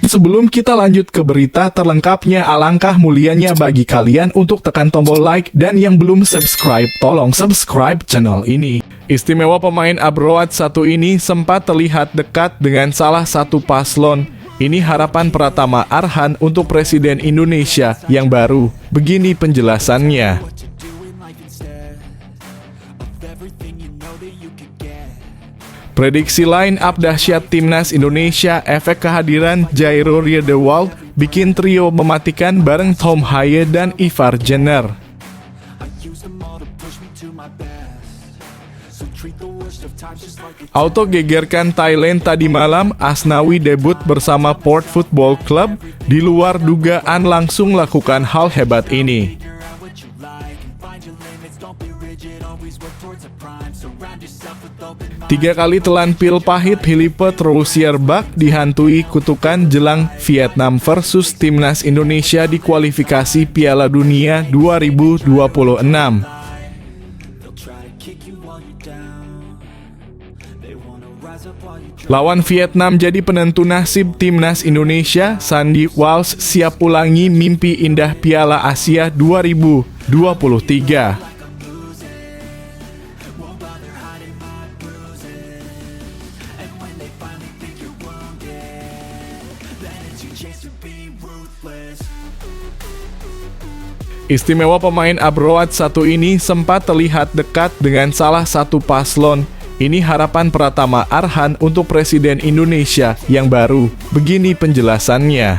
Sebelum kita lanjut ke berita terlengkapnya, alangkah mulianya bagi kalian untuk tekan tombol like, dan yang belum subscribe, tolong subscribe channel ini. Istimewa pemain Abroad satu ini sempat terlihat dekat dengan salah satu paslon. Ini harapan Pratama Arhan untuk Presiden Indonesia yang baru. Begini penjelasannya. Prediksi line up dahsyat Timnas Indonesia, efek kehadiran Jairo Riedewald bikin trio mematikan bareng Tom Haye dan Ivar Jenner. Auto gegerkan Thailand tadi malam, Asnawi debut bersama Port Football Club, di luar dugaan langsung lakukan hal hebat ini. 3 kali telan pil pahit Philippe Troussier-Bach dihantui kutukan jelang Vietnam versus Timnas Indonesia di kualifikasi Piala Dunia 2026. Lawan Vietnam jadi penentu nasib Timnas Indonesia. Sandy Walsh siap ulangi mimpi indah Piala Asia 2023. Istimewa pemain Abroad satu ini sempat terlihat dekat dengan salah satu paslon. Ini harapan Pratama Arhan untuk Presiden Indonesia yang baru. Begini penjelasannya.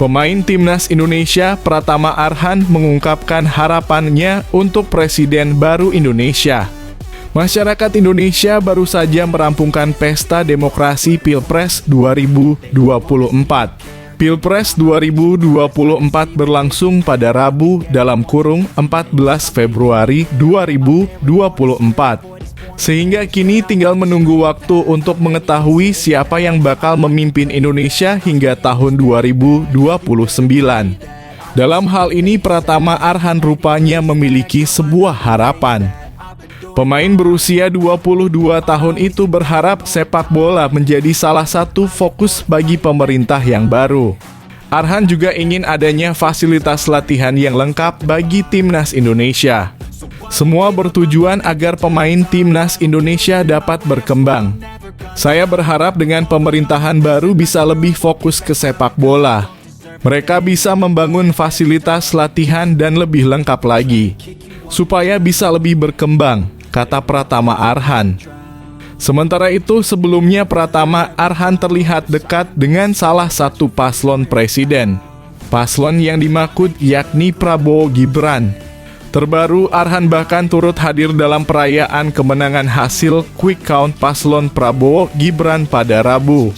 Pemain Timnas Indonesia Pratama Arhan mengungkapkan harapannya untuk Presiden baru Indonesia. Masyarakat Indonesia baru saja merampungkan pesta demokrasi Pilpres 2024. Pilpres 2024 berlangsung pada Rabu (14 Februari 2024). Sehingga kini tinggal menunggu waktu untuk mengetahui siapa yang bakal memimpin Indonesia hingga tahun 2029. Dalam hal ini Pratama Arhan rupanya memiliki sebuah harapan. Pemain berusia 22 tahun itu berharap sepak bola menjadi salah satu fokus bagi pemerintah yang baru. Arhan juga ingin adanya fasilitas latihan yang lengkap bagi Timnas Indonesia. Semua bertujuan agar pemain Timnas Indonesia dapat berkembang. Saya berharap dengan pemerintahan baru bisa lebih fokus ke sepak bola. Mereka bisa membangun fasilitas latihan dan lebih lengkap lagi, supaya bisa lebih berkembang, kata Pratama Arhan. Sementara itu, sebelumnya Pratama Arhan terlihat dekat dengan salah satu paslon presiden. Paslon yang dimaksud yakni Prabowo Gibran. Terbaru, Arhan bahkan turut hadir dalam perayaan kemenangan hasil quick count paslon Prabowo Gibran pada Rabu.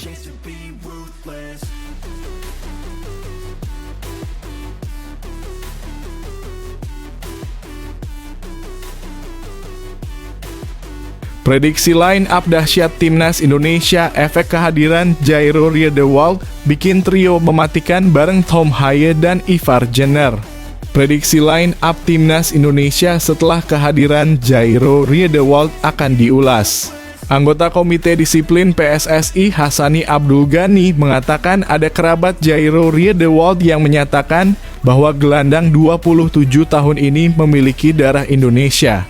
Prediksi line up dahsyat Timnas Indonesia, efek kehadiran Jairo Riedewald bikin trio mematikan bareng Tom Haye dan Ivar Jenner. Prediksi line up Timnas Indonesia setelah kehadiran Jairo Riedewald akan diulas. Anggota Komite Disiplin PSSI Hassani Abdul Ghani mengatakan ada kerabat Jairo Riedewald yang menyatakan bahwa gelandang 27 tahun ini memiliki darah Indonesia.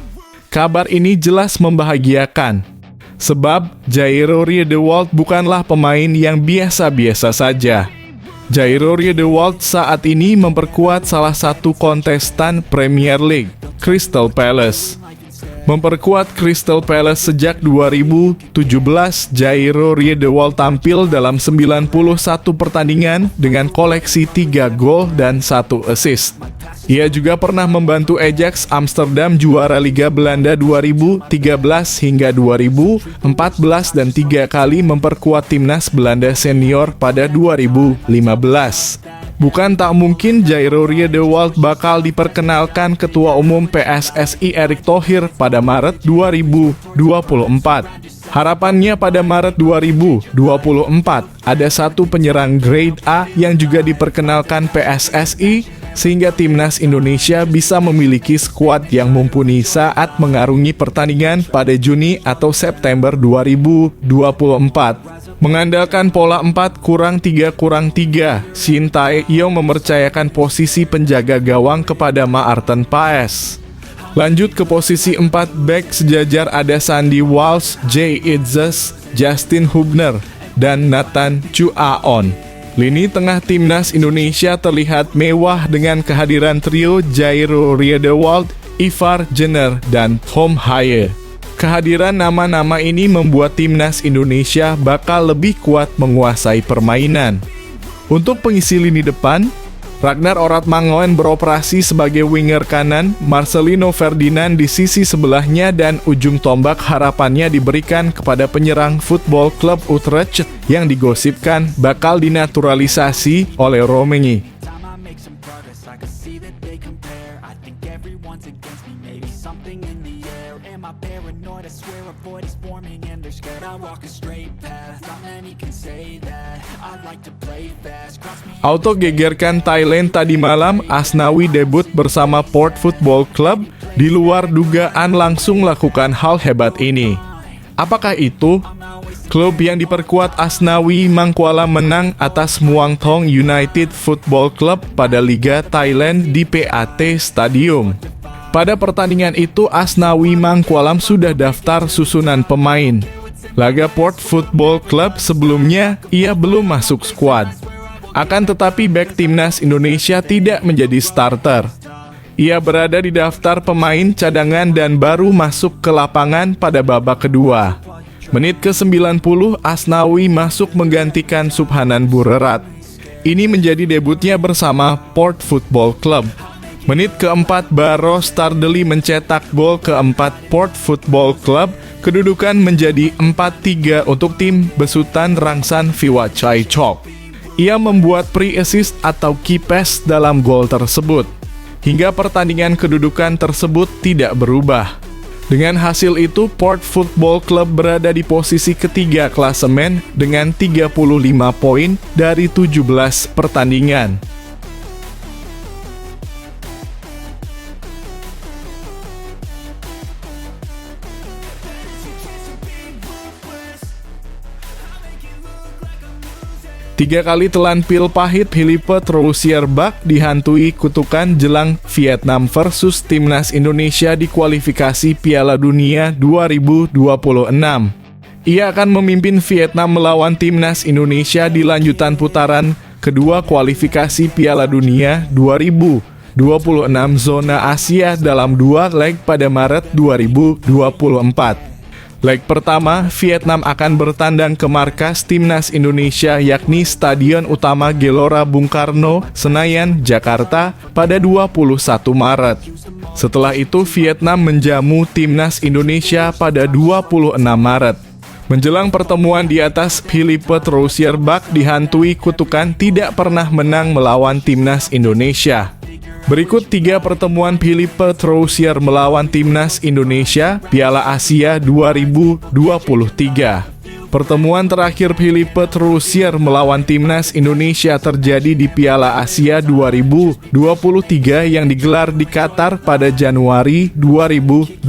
Kabar ini jelas membahagiakan, sebab Jairo Riedewald bukanlah pemain yang biasa-biasa saja. Jairo Riedewald saat ini memperkuat salah satu kontestan Premier League, Crystal Palace. Memperkuat Crystal Palace sejak 2017, Jairo Riedewald tampil dalam 91 pertandingan dengan koleksi 3 gol dan 1 assist. Ia juga pernah membantu Ajax Amsterdam juara Liga Belanda 2013 hingga 2014 dan 3 kali memperkuat timnas Belanda senior pada 2015. Bukan tak mungkin Jairo Riedewald bakal diperkenalkan Ketua Umum PSSI Erick Thohir pada Maret 2024. Harapannya pada Maret 2024 ada satu penyerang grade A yang juga diperkenalkan PSSI sehingga timnas Indonesia bisa memiliki skuad yang mumpuni saat mengarungi pertandingan pada Juni atau September 2024. Mengandalkan pola 4-3-3, Shin Tae-yong mempercayakan posisi penjaga gawang kepada Maarten Paes. Lanjut ke posisi 4 bek sejajar ada Sandy Walsh, Jay Itzes, Justin Hubner, dan Nathan Chuaon. Lini tengah timnas Indonesia terlihat mewah dengan kehadiran trio Jairo Riedewald, Ivar Jenner, dan Tom Haye. Kehadiran nama-nama ini membuat timnas Indonesia bakal lebih kuat menguasai permainan. Untuk pengisi lini depan, Ragnar Oratmangoen beroperasi sebagai winger kanan, Marcelino Ferdinand di sisi sebelahnya, dan ujung tombak harapannya diberikan kepada penyerang Football Club Utrecht yang digosipkan bakal dinaturalisasi oleh Romenghi. Auto gegerkan Thailand tadi malam, Asnawi debut bersama Port Football Club. Di luar dugaan langsung lakukan hal hebat ini. Apakah itu? Klub yang diperkuat Asnawi Mangkualam menang atas Muang Thong United Football Club pada Liga Thailand di PAT Stadium. Pada pertandingan itu, Asnawi Mangkualam sudah daftar susunan pemain. Laga Port Football Club sebelumnya, ia belum masuk skuad. Akan tetapi bek timnas Indonesia tidak menjadi starter. Ia berada di daftar pemain cadangan dan baru masuk ke lapangan pada babak kedua. Menit ke-90, Asnawi masuk menggantikan Subhanan Burerat. Ini menjadi debutnya bersama Port Football Club. Menit ke-4, Baro Stardeli mencetak gol ke-4 Port Football Club. Kedudukan menjadi 4-3 untuk tim besutan Rangsan Viwachai-chok. Ia membuat pre-assist atau key pass dalam gol tersebut. Hingga pertandingan kedudukan tersebut tidak berubah. Dengan hasil itu, Port Football Club berada di posisi ketiga klasemen dengan 35 poin dari 17 pertandingan. Tiga kali telan pil pahit Philippe Troussier-Bach dihantui kutukan jelang Vietnam versus Timnas Indonesia di kualifikasi Piala Dunia 2026. Ia akan memimpin Vietnam melawan Timnas Indonesia di lanjutan putaran kedua kualifikasi Piala Dunia 2026 zona Asia dalam 2 leg pada Maret 2024. Leg pertama, Vietnam akan bertandang ke markas Timnas Indonesia yakni Stadion Utama Gelora Bung Karno, Senayan, Jakarta pada 21 Maret. Setelah itu, Vietnam menjamu Timnas Indonesia pada 26 Maret. Menjelang pertemuan di atas, Philippe Troussier-Bach dihantui kutukan tidak pernah menang melawan Timnas Indonesia. Berikut 3 pertemuan Philippe Troussier melawan Timnas Indonesia Piala Asia 2023. Pertemuan terakhir Philippe Troussier melawan Timnas Indonesia terjadi di Piala Asia 2023 yang digelar di Qatar pada Januari 2024.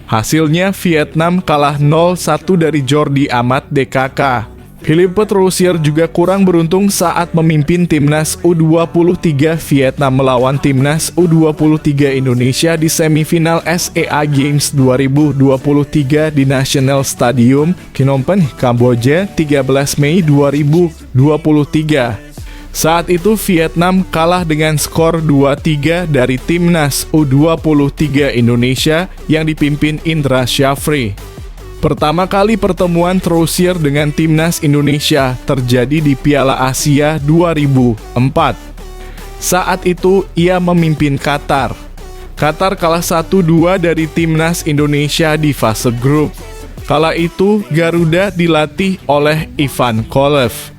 Hasilnya Vietnam kalah 0-1 dari Jordi Amat DKK. Philippe Troussier juga kurang beruntung saat memimpin Timnas U23 Vietnam melawan Timnas U23 Indonesia di semifinal SEA Games 2023 di National Stadium, Phnom Penh, Kamboja, 13 Mei 2023. Saat itu Vietnam kalah dengan skor 2-3 dari Timnas U23 Indonesia yang dipimpin Indra Syafri. Pertama kali pertemuan Troussier dengan Timnas Indonesia terjadi di Piala Asia 2004. Saat itu ia memimpin Qatar. Qatar kalah 1-2 dari Timnas Indonesia di fase grup. Kala itu Garuda dilatih oleh Ivan Kolev.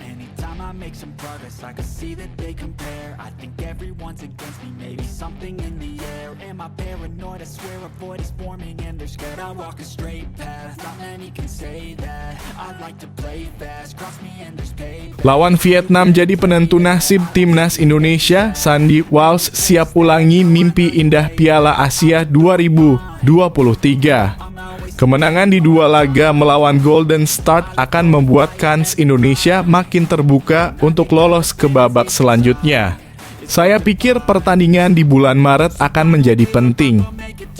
Lawan Vietnam jadi penentu nasib Timnas Indonesia. Sandy Walsh siap ulangi mimpi indah Piala Asia 2023. Kemenangan di dua laga melawan Golden Start akan membuat kans Indonesia makin terbuka untuk lolos ke babak selanjutnya. Saya pikir pertandingan di bulan Maret akan menjadi penting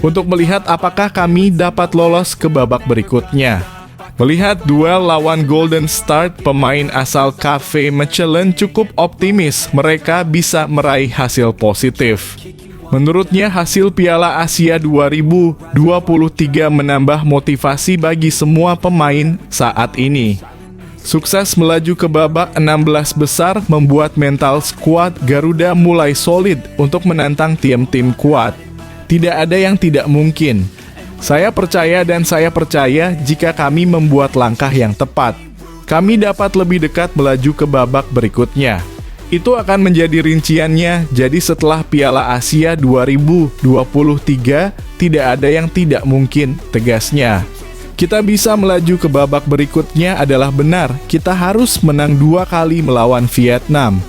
untuk melihat apakah kami dapat lolos ke babak berikutnya. Melihat duel lawan Golden Start, pemain asal Cafe Mechelen cukup optimis mereka bisa meraih hasil positif. Menurutnya hasil Piala Asia 2023 menambah motivasi bagi semua pemain saat ini. Sukses melaju ke babak 16 besar membuat mental skuad Garuda mulai solid untuk menantang tim-tim kuat. Tidak ada yang tidak mungkin. Saya percaya jika kami membuat langkah yang tepat, kami dapat lebih dekat melaju ke babak berikutnya. Itu akan menjadi rinciannya, jadi setelah Piala Asia 2023, tidak ada yang tidak mungkin, tegasnya. Kita bisa melaju ke babak berikutnya adalah benar, kita harus menang 2 kali melawan Vietnam.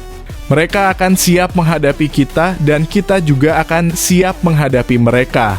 Mereka akan siap menghadapi kita dan kita juga akan siap menghadapi mereka.